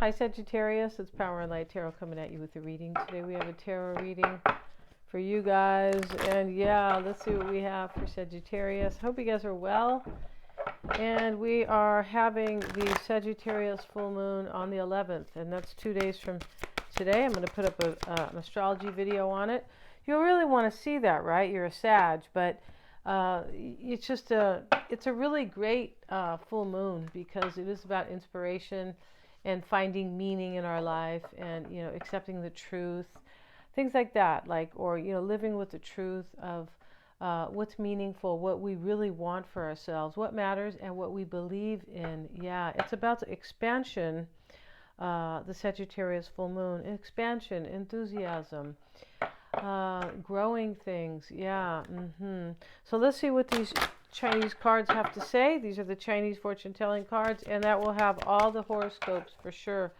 Hi Sagittarius, it's Power and Light Tarot coming at you with a reading. Today we have a tarot reading for you guys. And yeah, let's see what we have for Sagittarius. Hope you guys are well. And we are having the Sagittarius full moon on the 11th. And that's 2 days from today. I'm going to put up an astrology video on it. You'll really want to see that, right? You're a Sag, but it's just it's a really great full moon because it is about inspiration and finding meaning in our life, and accepting the truth, things like that, or living with the truth of what's meaningful, what we really want for ourselves, what matters, and what we believe in. Yeah, it's about the expansion, the Sagittarius full moon, expansion, enthusiasm, growing things. Yeah. So let's see what these Chinese cards have to say. These are the Chinese fortune telling cards, and that will have all the horoscopes for sure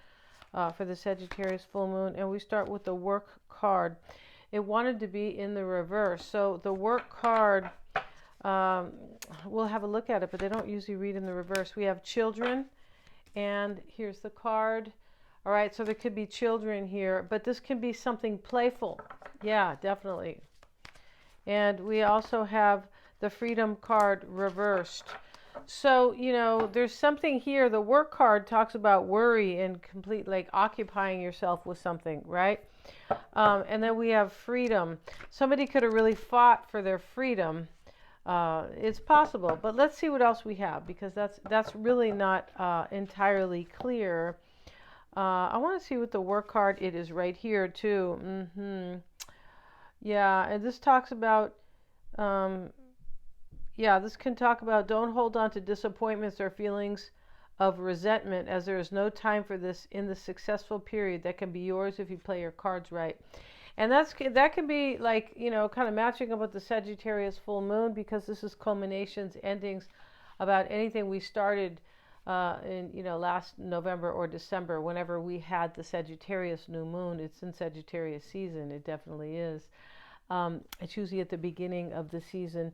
for the Sagittarius full moon. And we start with the work card. It wanted to be in the reverse, so the work card, we'll have a look at it, but they don't usually read in the reverse. We have children, and here's the card. All right, so there could be children here, but this can be something playful. Yeah, definitely. And we also have the freedom card reversed. So, there's something here. The work card talks about worry and complete, occupying yourself with something, right? And then we have freedom. Somebody could have really fought for their freedom. It's possible, but let's see what else we have, because that's really not entirely clear. I want to see what the work card, it is right here too. Yeah, and this talks about, this can talk about don't hold on to disappointments or feelings of resentment, as there is no time for this in the successful period that can be yours if you play your cards right. And that can be kind of matching up with the Sagittarius full moon, because this is culminations, endings about anything we started in last November or December, whenever we had the Sagittarius new moon. It's in Sagittarius season. It definitely is. It's usually at the beginning of the season.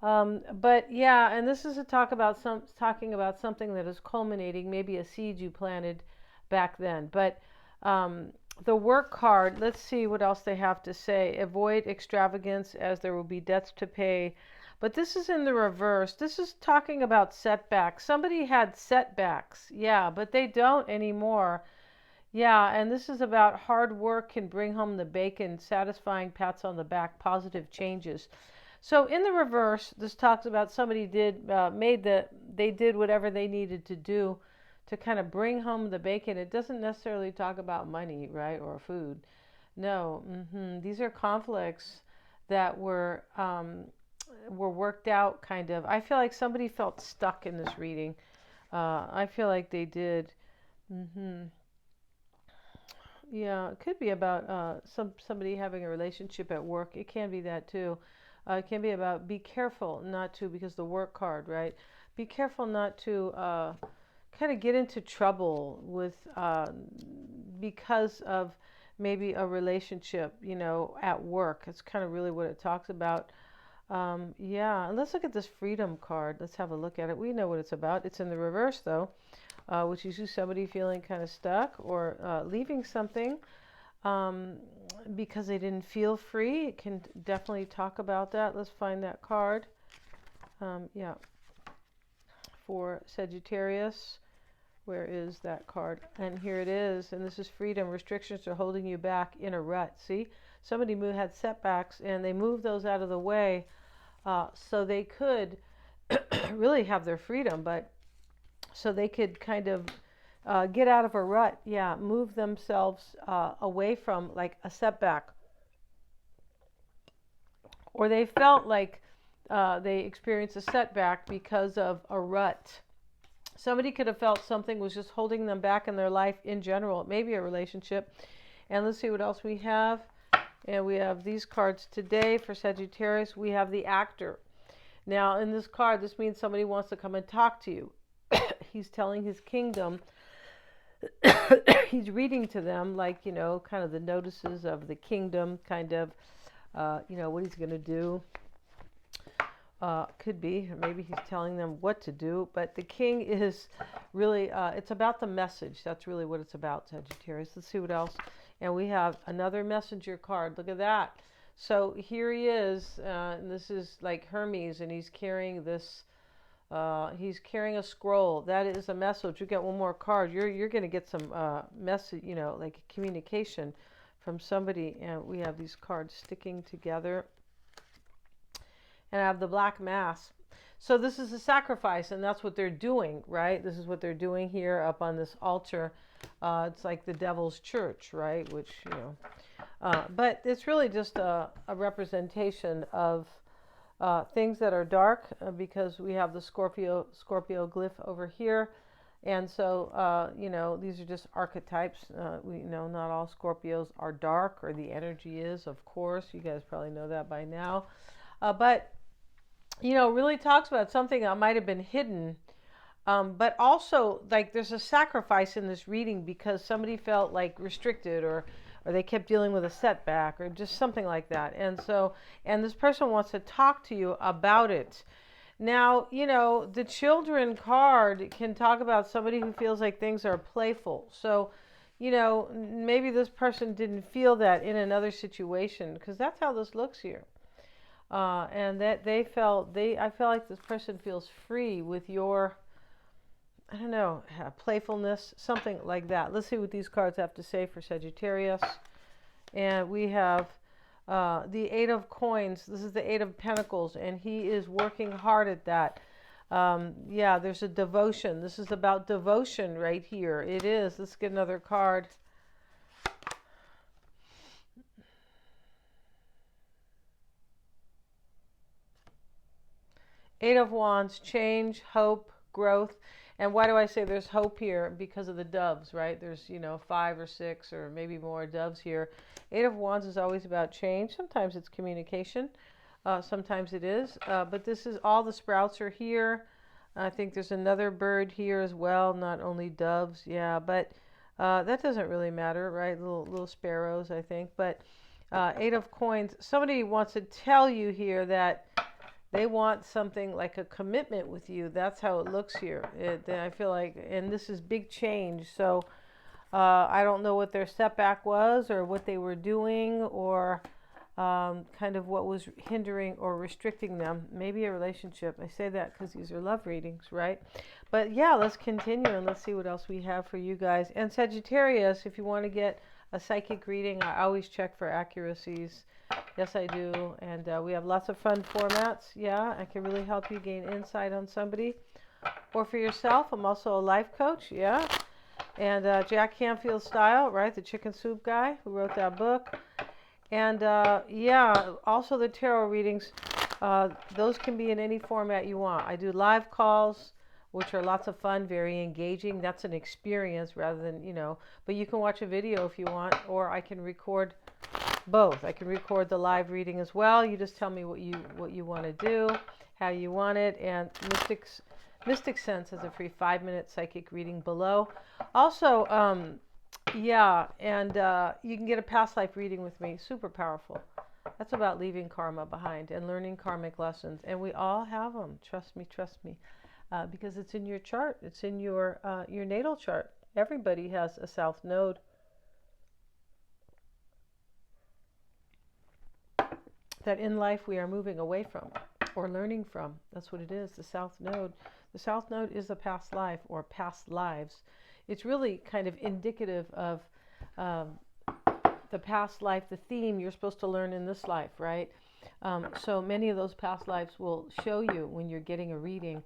But yeah, and this is talking about something that is culminating, maybe a seed you planted back then. But the work card, let's see what else they have to say. Avoid extravagance, as there will be debts to pay. But this is in the reverse. This is talking about setbacks. Somebody had setbacks, yeah, but they don't anymore. Yeah, and this is about hard work can bring home the bacon, satisfying pats on the back, positive changes. So in the reverse, this talks about somebody did whatever they needed to do to kind of bring home the bacon. It doesn't necessarily talk about money, right, or food. No, these are conflicts that were worked out, kind of. I feel like somebody felt stuck in this reading. I feel like they did. Yeah, it could be about somebody having a relationship at work. It can be that too. It can be about be careful not to, because the work card, right? Be careful not to kind of get into trouble with because of maybe a relationship, at work. It's kind of really what it talks about. Yeah, and let's look at this freedom card. Let's have a look at it. We know what it's about. It's in the reverse though, which is somebody feeling kind of stuck or leaving something because they didn't feel free. It can definitely talk about that. Let's find that card. Yeah, for Sagittarius. Where is that card? And here it is. And this is freedom. Restrictions are holding you back in a rut. See, somebody had setbacks, and they moved those out of the way so they could really have their freedom, but so they could kind of get out of a rut. Yeah, move themselves away from a setback. Or they felt like they experienced a setback because of a rut. Somebody could have felt something was just holding them back in their life in general, maybe a relationship. And let's see what else we have. And we have these cards today for Sagittarius. We have the actor. Now, in this card, this means somebody wants to come and talk to you. He's telling his kingdom. He's reading to them, kind of the notices of the kingdom, kind of, what he's going to do. Could be. Maybe he's telling them what to do. But the king is really, it's about the message. That's really what it's about, Sagittarius. Let's see what else. And we have another messenger card. Look at that. So here he is. And this is like Hermes, and he's carrying this. He's carrying a scroll. That is a message. You get one more card. You're going to get some message, you know, like communication from somebody. And we have these cards sticking together. And I have the black mass. So this is a sacrifice, and that's what they're doing, right? This is what they're doing here up on this altar. It's like the devil's church, right? Which, you know, but it's really just a representation of things that are dark, because we have the Scorpio glyph over here. And so, you know, these are just archetypes. We know not all Scorpios are dark, or the energy is, of course. You guys probably know that by now. But, you know, really talks about something that might have been hidden. But also, like, there's a sacrifice in this reading because somebody felt like restricted, or they kept dealing with a setback, or just something like that. And so, and this person wants to talk to you about it. Now, you know, the children card can talk about somebody who feels like things are playful. So, you know, maybe this person didn't feel that in another situation, because that's how this looks here. And that I feel like this person feels free with your, I don't know, playfulness, something like that. Let's see what these cards have to say for Sagittarius. And we have the Eight of Coins. This is the Eight of Pentacles, and he is working hard at that. Yeah, there's a devotion. This is about devotion right here. It is. Let's get another card. Eight of Wands, change, hope, growth. And why do I say there's hope here? Because of the doves, right? There's, you know, 5 or 6 or maybe more doves here. Eight of Wands is always about change. Sometimes it's communication. Sometimes it is. But this is, all the sprouts are here. I think there's another bird here as well, not only doves. Yeah, but that doesn't really matter, right? Little sparrows, I think. But Eight of Coins, somebody wants to tell you here that they want something like a commitment with you. That's how it looks here. I feel like, and this is big change. So I don't know what their setback was, or what they were doing, or kind of what was hindering or restricting them. Maybe a relationship. I say that because these are love readings, right? But yeah, let's continue and let's see what else we have for you guys. And Sagittarius, if you want to get a psychic reading, I always check for accuracies. Yes, I do. And we have lots of fun formats. Yeah, I can really help you gain insight on somebody or for yourself. I'm also a life coach. Yeah. And Jack Canfield Style, right? The chicken soup guy who wrote that book. And yeah, also the tarot readings. Those can be in any format you want. I do live calls, which are lots of fun, very engaging. That's an experience rather than, you know, but you can watch a video if you want, or I can record both. I can record the live reading as well. You just tell me what you want to do, how you want it. And Mystic Sense has a free 5-minute psychic reading below. Also, yeah, and you can get a past life reading with me. Super powerful. That's about leaving karma behind and learning karmic lessons. And we all have them. Trust me, because it's in your chart. It's in your natal chart. Everybody has a south node. That in life we are moving away from or learning from. That's what it is, the south node. The south node is a past life or past lives. It's really kind of indicative of the past life, the theme you're supposed to learn in this life, right? So many of those past lives will show you when you're getting a reading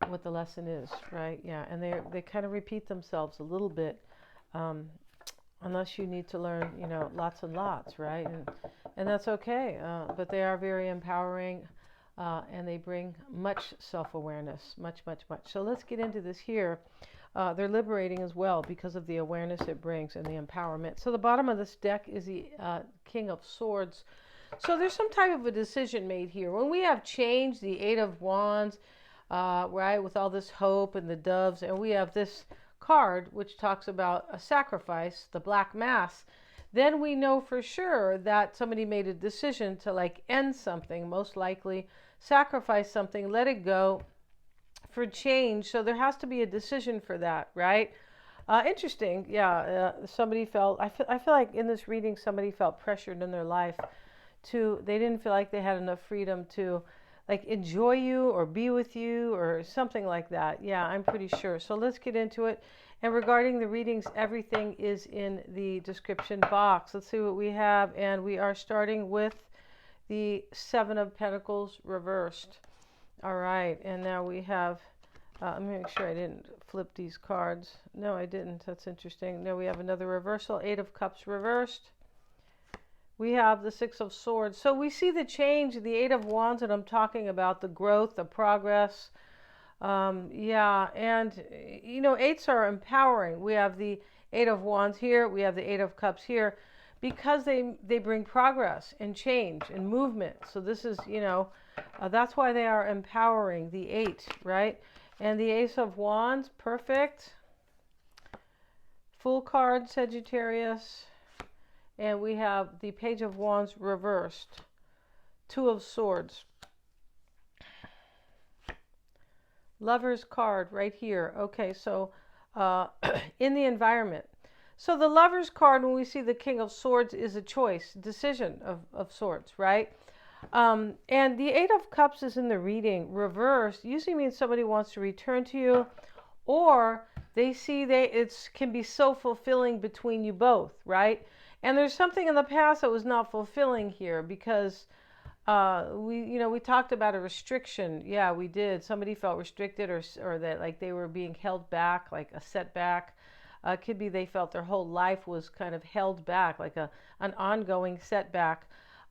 what the lesson is, right? Yeah, and they kind of repeat themselves a little bit, unless you need to learn, you know, lots and lots, right? And that's okay, but they are very empowering, and they bring much self-awareness, much. So let's get into this here. They're liberating as well because of the awareness it brings and the empowerment. So the bottom of this deck is the King of Swords. So there's some type of a decision made here. When we have change, the Eight of Wands, right, with all this hope and the doves, and we have this card which talks about a sacrifice, the Black Mass, then we know for sure that somebody made a decision to like end something, most likely sacrifice something, let it go for change. So there has to be a decision for that, right? Interesting. Yeah. Somebody felt, I feel like in this reading, somebody felt pressured in their life they didn't feel like they had enough freedom to like enjoy you or be with you or something like that. Yeah, I'm pretty sure. So let's get into it. And regarding the readings, everything is in the description box. Let's see what we have. And we are starting with the Seven of Pentacles reversed. All right. And now we have, let me make sure I didn't flip these cards. No, I didn't. That's interesting. No, we have another reversal. Eight of Cups reversed. We have the Six of Swords. So we see the change, the Eight of Wands that I'm talking about, the growth, the progress. Yeah, and, you know, eights are empowering. We have the Eight of Wands here. We have the Eight of Cups here because they bring progress and change and movement. So this is, you know, that's why they are empowering, the eight, right? And the Ace of Wands, perfect. Full card, Sagittarius. And we have the Page of Wands reversed. Two of Swords. Lover's card right here. Okay, so in the environment. So the Lover's card, when we see the King of Swords, is a choice, decision of sorts, right? And the Eight of Cups is in the reading. Reversed usually means somebody wants to return to you, or they see it can be so fulfilling between you both, right? And there's something in the past that was not fulfilling here because we talked about a restriction. Yeah, we did. Somebody felt restricted or that like they were being held back, like a setback. Could be they felt their whole life was kind of held back, like an ongoing setback.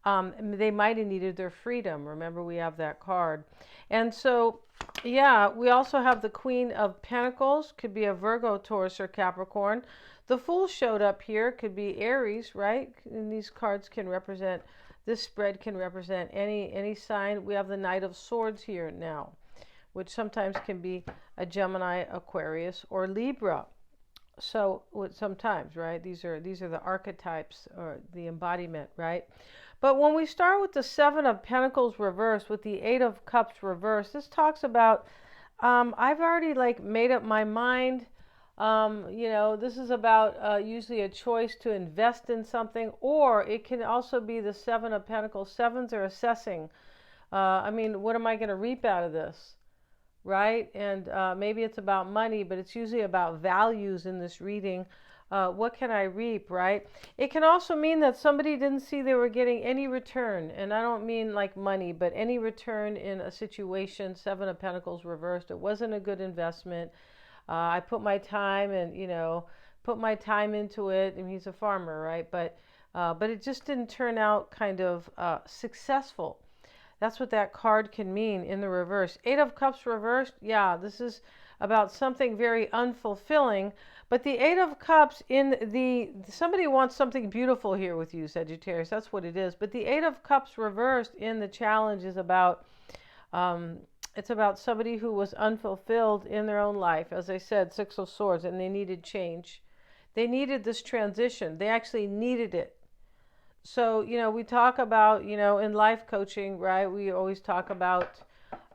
They might have needed their freedom. Remember, we have that card. And so, yeah, we also have the Queen of Pentacles. Could be a Virgo, Taurus, or Capricorn. The Fool showed up here. Could be Aries, right? And these cards can represent, this spread can represent any sign. We have the Knight of Swords here now, which sometimes can be a Gemini, Aquarius, or Libra. So sometimes, right? These are the archetypes or the embodiment, right? But when we start with the Seven of Pentacles reversed, with the Eight of Cups reversed, this talks about I've already like made up my mind. This is about usually a choice to invest in something, or it can also be the Seven of Pentacles. Sevens are assessing. What am I going to reap out of this? Right? And maybe it's about money, but it's usually about values in this reading. What can I reap, right? It can also mean that somebody didn't see they were getting any return. And I don't mean like money, but any return in a situation. Seven of Pentacles reversed. It wasn't a good investment. I put my time and, put my time into it. And he's a farmer, right? But it just didn't turn out kind of successful. That's what that card can mean in the reverse. Eight of Cups reversed. Yeah, this is about something very unfulfilling. But the Eight of Cups somebody wants something beautiful here with you, Sagittarius. That's what it is. But the Eight of Cups reversed in the challenge is about, it's about somebody who was unfulfilled in their own life. As I said, Six of Swords, and they needed change. They needed this transition. They actually needed it. So, we talk about, in life coaching, right, we always talk about,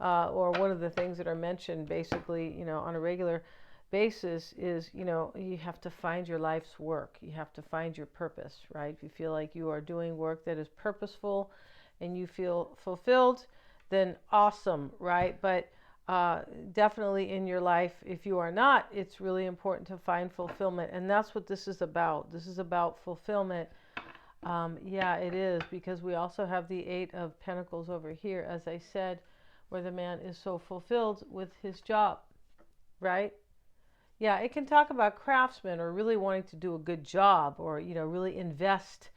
or one of the things that are mentioned basically, on a regular basis is, you have to find your life's work. You have to find your purpose, right? If you feel like you are doing work that is purposeful and you feel fulfilled, then awesome, right? But definitely in your life, if you are not, it's really important to find fulfillment. And that's what this is about. This is about fulfillment. Yeah, it is, because we also have the Eight of Pentacles over here, as I said, where the man is so fulfilled with his job, right? Yeah, it can talk about craftsmen or really wanting to do a good job or, really invest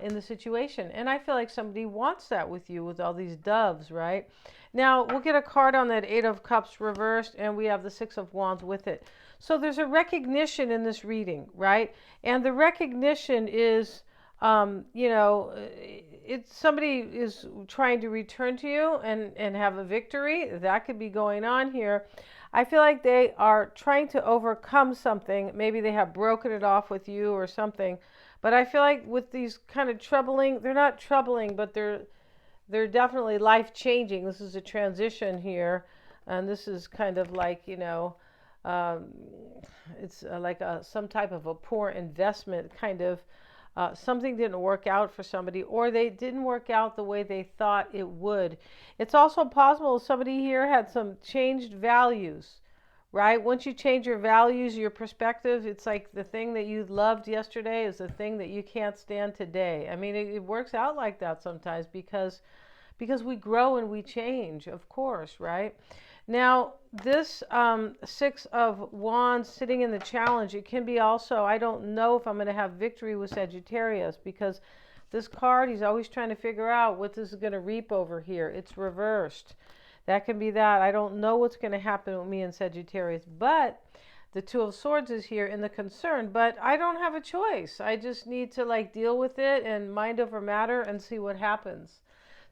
in the situation. And I feel like somebody wants that with you with all these doves, right? Now, we'll get a card on that Eight of Cups reversed, and we have the Six of Wands with it. So there's a recognition in this reading, right? And the recognition is, it's somebody is trying to return to you and have a victory. That could be going on here. I feel like they are trying to overcome something. Maybe they have broken it off with you or something. But I feel like with these kind of they're not troubling, but they're they're definitely life-changing. This is a transition here, and this is kind of like, um, it's like some type of a poor investment kind of. Something didn't work out for somebody, or they didn't work out the way they thought it would. It's also possible somebody here had some changed values, right? Once you change your values, your perspective, it's like the thing that you loved yesterday is the thing that you can't stand today. I mean, it works out like that sometimes because we grow and we change, of course, right? Now, this Six of Wands sitting in the challenge, it can be also, I don't know if I'm going to have victory with Sagittarius, because this card, he's always trying to figure out what this is going to reap over here. It's reversed. That can be that. I don't know what's going to happen with me and Sagittarius, but the Two of Swords is here in the concern, but I don't have a choice. I just need to like deal with it and mind over matter and see what happens.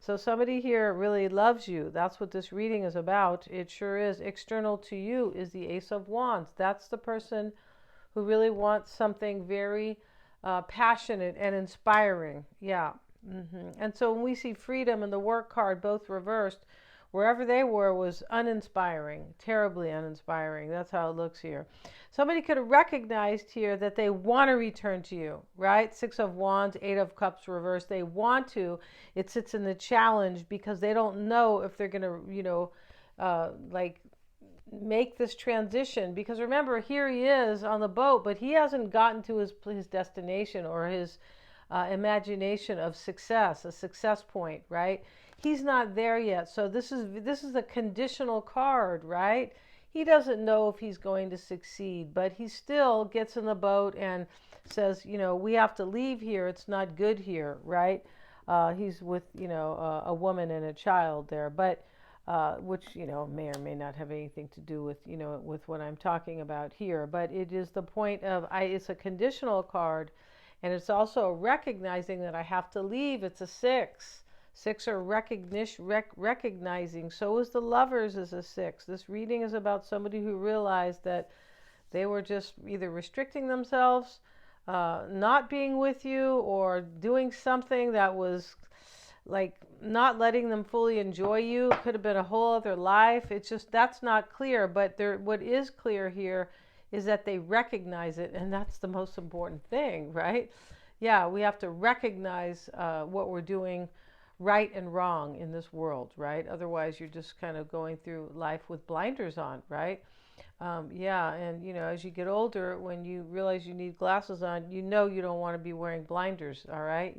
So somebody here really loves you. That's what this reading is about. It sure is. External to you is the Ace of Wands. That's the person who really wants something very passionate and inspiring. Yeah. And so when we see freedom and the work card both reversed, wherever they were was uninspiring, terribly uninspiring. That's how it looks here. Somebody could have recognized here that they want to return to you, right? Six of Wands, Eight of Cups reversed. They want to. It sits in the challenge because they don't know if they're going to, like make this transition. Because remember, here he is on the boat, but he hasn't gotten to his destination or his imagination of success, a success point, right? He's not there yet. So this is a conditional card, right? He doesn't know if he's going to succeed, but he still gets in the boat and says, we have to leave here. It's not good here, right? He's with, a woman and a child there, but which, may or may not have anything to do with, with what I'm talking about here. But it is the point of, it's a conditional card, and it's also recognizing that I have to leave. It's a six. Six are recognizing. So is the Lovers is a six. This reading is about somebody who realized that they were just either restricting themselves, not being with you, or doing something that was like not letting them fully enjoy you. It could have been a whole other life. It's just, that's not clear. But what is clear here is that they recognize it, and that's the most important thing, right? Yeah, we have to recognize what we're doing right and wrong in this world, right? Otherwise, you're just kind of going through life with blinders on, right? Yeah, and as you get older, when you realize you need glasses on, you don't want to be wearing blinders, all right?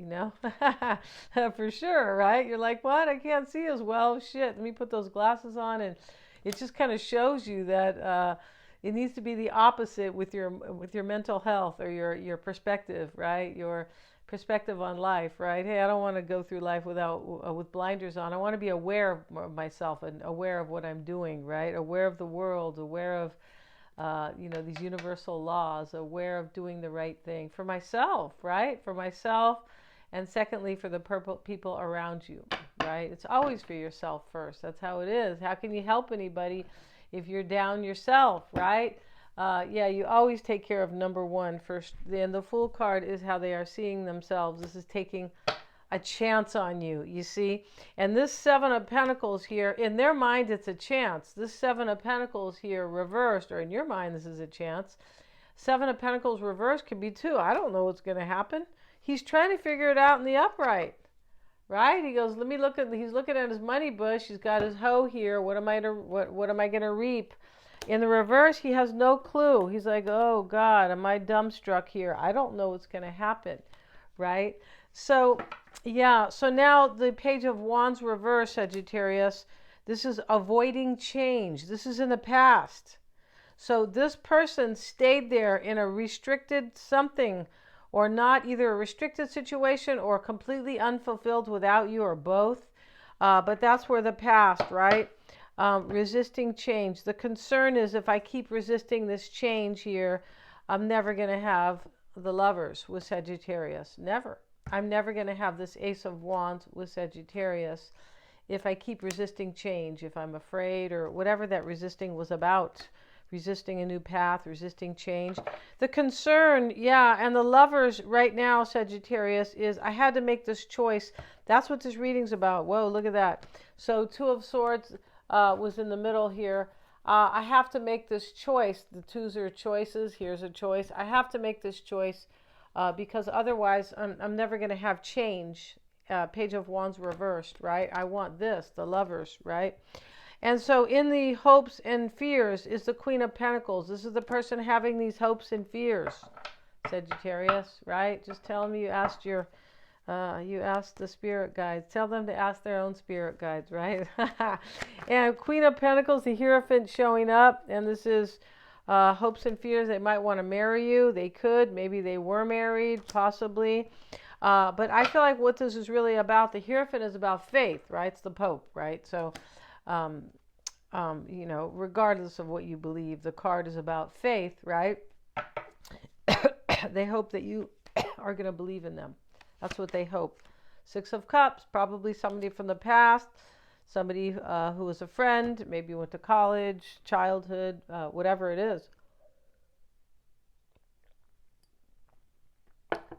For sure, right? You're like, what? I can't see as well. Shit, let me put those glasses on, and it just kind of shows you that it needs to be the opposite with your mental health or your perspective, right? Your perspective on life, right? Hey, I don't want to go through life with blinders on. I want to be aware of myself and aware of what I'm doing, right? Aware of the world, aware of these universal laws, aware of doing the right thing for myself, right? For myself, and secondly, for the people around you, right? It's always for yourself first. That's how it is. How can you help anybody if you're down yourself, right? You always take care of number one first. Then the Fool card is how they are seeing themselves. This is taking a chance on you, you see. And this Seven of Pentacles here, in their mind, it's a chance. This Seven of Pentacles here reversed, or in your mind, this is a chance. Seven of Pentacles reversed could be two. I don't know what's going to happen. He's trying to figure it out in the upright, right? He goes, he's looking at his money bush. He's got his hoe here. What am I going to reap? In the reverse, he has no clue. He's like, oh God, am I dumbstruck here? I don't know what's going to happen, right? So, yeah, so now the Page of Wands reverse, Sagittarius, this is avoiding change. This is in the past. So this person stayed there in a restricted something, or not, either a restricted situation or completely unfulfilled without you, or both. But that's where the past, right? Resisting change. The concern is, if I keep resisting this change here, I'm never going to have the Lovers with Sagittarius. Never. I'm never going to have this Ace of Wands with Sagittarius if I keep resisting change, if I'm afraid, or whatever that resisting was about. Resisting a new path, resisting change. The concern, and the Lovers right now, Sagittarius, is I had to make this choice That's what this reading's about. Whoa, look at that. So Two of Swords was in the middle here. I have to make this choice. The twos are choices. Here's a choice. I have to make this choice because otherwise I'm never going to have change. Page of Wands reversed, right? I want this, the Lovers, right? And so in the hopes and fears is the Queen of Pentacles. This is the person having these hopes and fears, Sagittarius, right? Just tell them you asked the spirit guides. Tell them to ask their own spirit guides, right? And Queen of Pentacles, the Hierophant showing up. And this is hopes and fears. They might want to marry you. They could. Maybe they were married, possibly. But I feel like what this is really about, the Hierophant is about faith, right? It's the Pope, right? So, you know, regardless of what you believe, the card is about faith, right? They hope that you are going to believe in them. That's what they hope. Six of Cups, probably somebody from the past, somebody who was a friend, maybe went to college, childhood, whatever it is.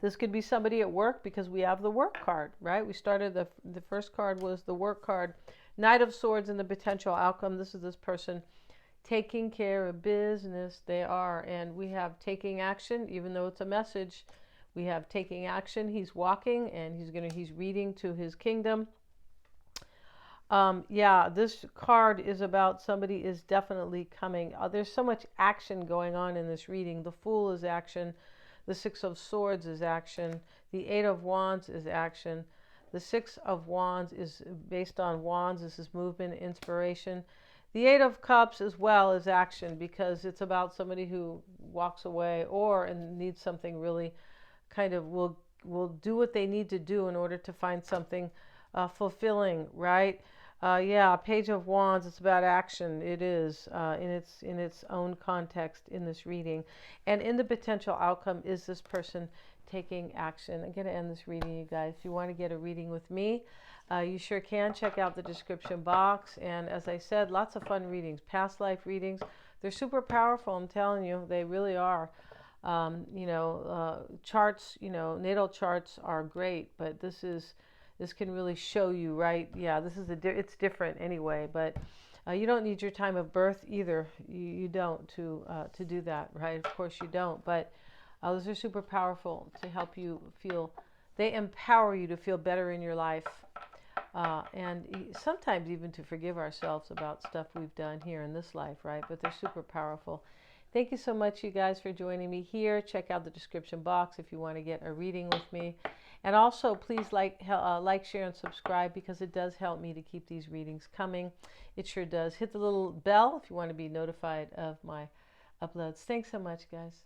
This could be somebody at work because we have the work card, right? We started, the first card was the work card. Knight of Swords and the potential outcome. This is this person taking care of business. They are. And we have taking action, even though it's a message. We have taking action. He's walking and he's reading to his kingdom. Yeah, this card is about somebody is definitely coming. There's so much action going on in this reading. The Fool is action. The Six of Swords is action. The Eight of Wands is action. The Six of Wands is based on wands. This is movement, inspiration. The Eight of Cups as well is action because it's about somebody who walks away and needs something really kind of will do what they need to do in order to find something fulfilling, right? Yeah, Page of Wands, it's about action. It is in its own context in this reading. And in the potential outcome is this person taking action. I'm going to end this reading, you guys. If you want to get a reading with me, you sure can. Check out the description box. And as I said, lots of fun readings, past life readings. They're super powerful, I'm telling you. They really are. Charts, natal charts are great, but this can really show you, right? Yeah, it's different anyway, but you don't need your time of birth either. You don't to do that, right? Of course you don't, but those are super powerful to help you feel. They empower you to feel better in your life, and sometimes even to forgive ourselves about stuff we've done here in this life, right? But they're super powerful. Thank you so much, you guys, for joining me here. Check out the description box if you want to get a reading with me. And also, please like, share, and subscribe because it does help me to keep these readings coming. It sure does. Hit the little bell if you want to be notified of my uploads. Thanks so much, guys.